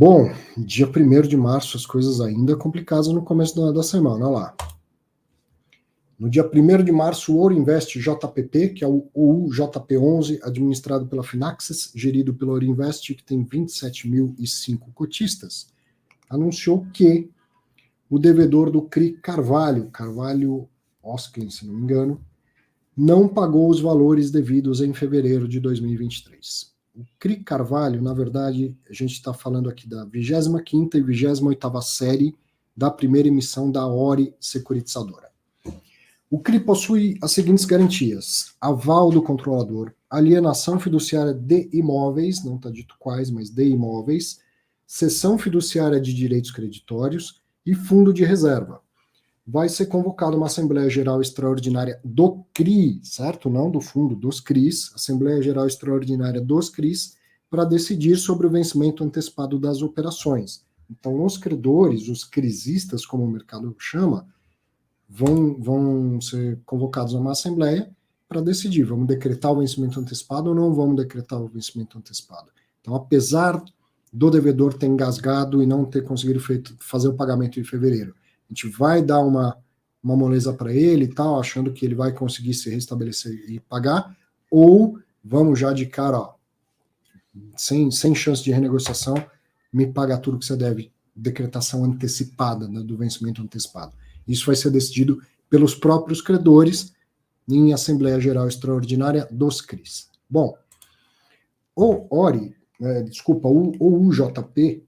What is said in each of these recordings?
Bom, dia 1º de março, as coisas ainda complicadas no começo da semana, olha lá. No dia 1º de março, o Ouro Invest JPP, que é o OUJP11, administrado pela Finaxis, gerido pelo Ouro Invest, que tem 27.005 cotistas, anunciou que o devedor do CRI Carvalho Osklin, se não me engano, não pagou os valores devidos em fevereiro de 2023. O CRI Carvalho, na verdade, a gente está falando aqui da 25ª e 28ª série da primeira emissão da Ori Securitizadora. O CRI possui as seguintes garantias: aval do controlador, alienação fiduciária de imóveis, não está dito quais, mas de imóveis, cessão fiduciária de direitos creditórios e fundo de reserva. Vai ser convocada uma Assembleia Geral Extraordinária do CRI, certo? Não do fundo, dos CRIs, Assembleia Geral Extraordinária dos CRIs, para decidir sobre o vencimento antecipado das operações. Então, os credores, os crisistas, como o mercado chama, vão ser convocados a uma Assembleia para decidir, vamos decretar o vencimento antecipado ou não vamos decretar o vencimento antecipado. Então, apesar do devedor ter engasgado e não ter conseguido fazer o pagamento em fevereiro, a gente vai dar uma moleza para ele e tal, achando que ele vai conseguir se restabelecer e pagar, ou vamos já de cara, ó, sem chance de renegociação, me paga tudo que você deve, decretação antecipada, né, do vencimento antecipado. Isso vai ser decidido pelos próprios credores em Assembleia Geral Extraordinária dos CRIs. Bom, o UJP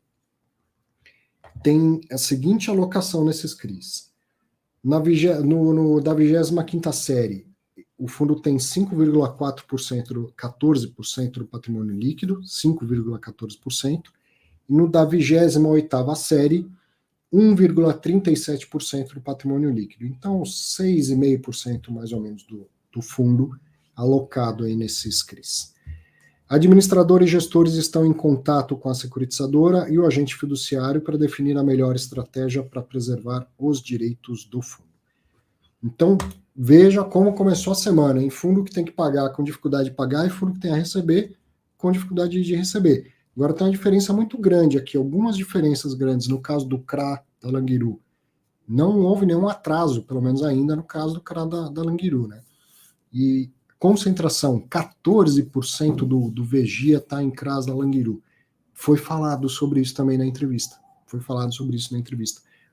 tem a seguinte alocação nesses CRIs. Da 25ª série, o fundo tem 5,4%, 14% do patrimônio líquido, 5,14%, e no da 28ª série, 1,37% do patrimônio líquido. Então, 6,5% mais ou menos do fundo alocado aí nesses CRIs. Administradores e gestores estão em contato com a securitizadora e o agente fiduciário para definir a melhor estratégia para preservar os direitos do fundo. Então, veja como começou a semana, em fundo que tem que pagar com dificuldade de pagar e fundo que tem a receber com dificuldade de receber. Agora tem uma diferença muito grande aqui, algumas diferenças grandes. No caso do CRA da Languiru, não houve nenhum atraso, pelo menos ainda no caso do CRA da Languiru, né? E concentração, 14% do VGIA está em CRAs da Languiru. Foi falado sobre isso também na entrevista.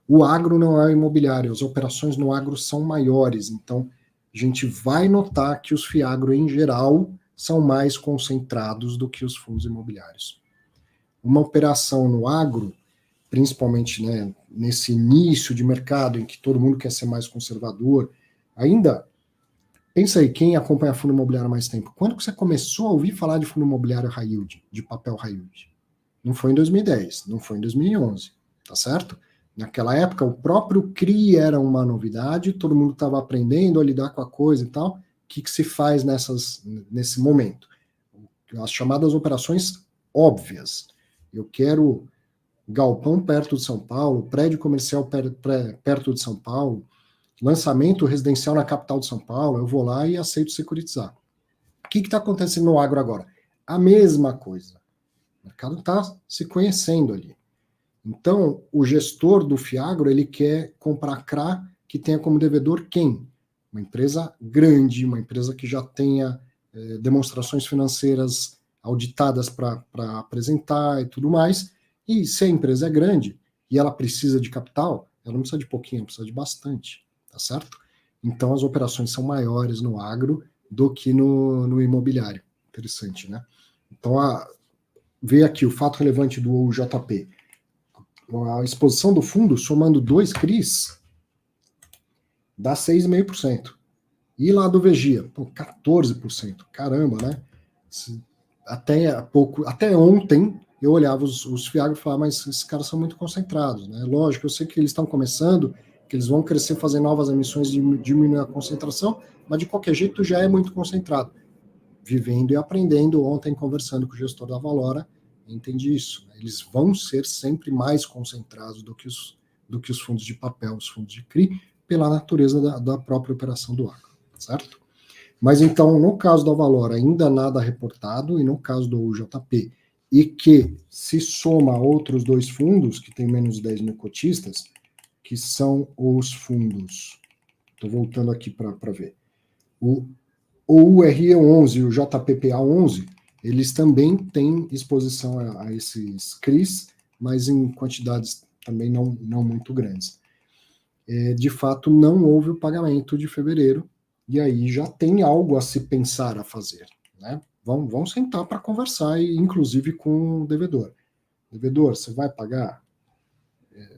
O agro não é imobiliário, as operações no agro são maiores, então a gente vai notar que os FIAGRO em geral são mais concentrados do que os fundos imobiliários. Uma operação no agro, principalmente, né, nesse início de mercado em que todo mundo quer ser mais conservador, ainda, pensa aí, quem acompanha fundo imobiliário há mais tempo, quando que você começou a ouvir falar de fundo imobiliário high yield, de papel high yield? Não foi em 2010, não foi em 2011, tá certo? Naquela época, o próprio CRI era uma novidade, todo mundo estava aprendendo a lidar com a coisa e tal. O que se faz nesse momento? As chamadas operações óbvias. Eu quero galpão perto de São Paulo, prédio comercial perto de São Paulo, lançamento residencial na capital de São Paulo, eu vou lá e aceito securitizar. O que está acontecendo no agro agora? A mesma coisa. O mercado está se conhecendo ali. Então, o gestor do FIAGRO, ele quer comprar CRA que tenha como devedor quem? Uma empresa grande, uma empresa que já tenha demonstrações financeiras auditadas para apresentar e tudo mais. E se a empresa é grande e ela precisa de capital, ela não precisa de pouquinho, ela precisa de bastante, tá certo? Então, as operações são maiores no agro do que no imobiliário. Interessante, né? Então, vê aqui o fato relevante do UJP. A exposição do fundo, somando 2 CRIs, dá 6,5%. E lá do VGIA, 14%. Caramba, né? Até ontem, eu olhava os FIAGRO e falava, mas esses caras são muito concentrados, né? Lógico, eu sei que eles estão começando, que eles vão crescer, fazer novas emissões, diminuir a concentração, mas de qualquer jeito já é muito concentrado. Vivendo e aprendendo, ontem conversando com o gestor da Valora, entendi isso. Né? Eles vão ser sempre mais concentrados do que os fundos de papel, os fundos de CRI, pela natureza da própria operação do agro, certo? Mas então, no caso da Valora, ainda nada reportado, e no caso do UJP, e que se soma a outros 2 fundos, que tem menos de 10 mil cotistas, que são os fundos, estou voltando aqui para ver, o URE11 e o JPPA11, eles também têm exposição a esses CRIs, mas em quantidades também não muito grandes. De fato, não houve o pagamento de fevereiro, e aí já tem algo a se pensar a fazer, né? Vão sentar para conversar, inclusive com o devedor. Devedor, você vai pagar?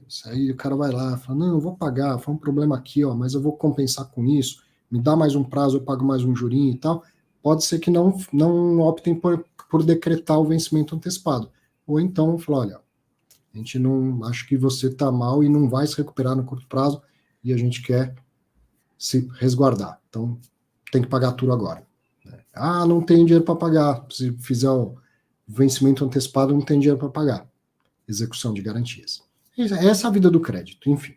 Isso aí o cara vai lá, fala, não, eu vou pagar, foi um problema aqui, ó, mas eu vou compensar com isso, me dá mais um prazo, eu pago mais um jurinho e tal. Pode ser que não optem por decretar o vencimento antecipado. Ou então, falar, olha, a gente não acho que você está mal e não vai se recuperar no curto prazo e a gente quer se resguardar. Então, tem que pagar tudo agora. Ah, não tem dinheiro para pagar. Se fizer o vencimento antecipado, não tem dinheiro para pagar. Execução de garantias. Essa é a vida do crédito, enfim.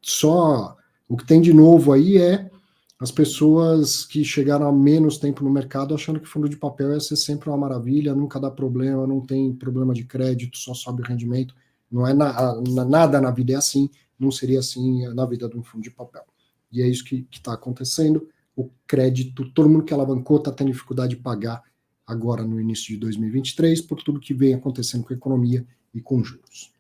Só o que tem de novo aí é as pessoas que chegaram há menos tempo no mercado achando que fundo de papel ia ser sempre uma maravilha, nunca dá problema, não tem problema de crédito, só sobe o rendimento. Não é nada na vida é assim, não seria assim na vida de um fundo de papel. E é isso que está acontecendo. O crédito, todo mundo que alavancou está tendo dificuldade de pagar agora no início de 2023, por tudo que vem acontecendo com a economia e com juros.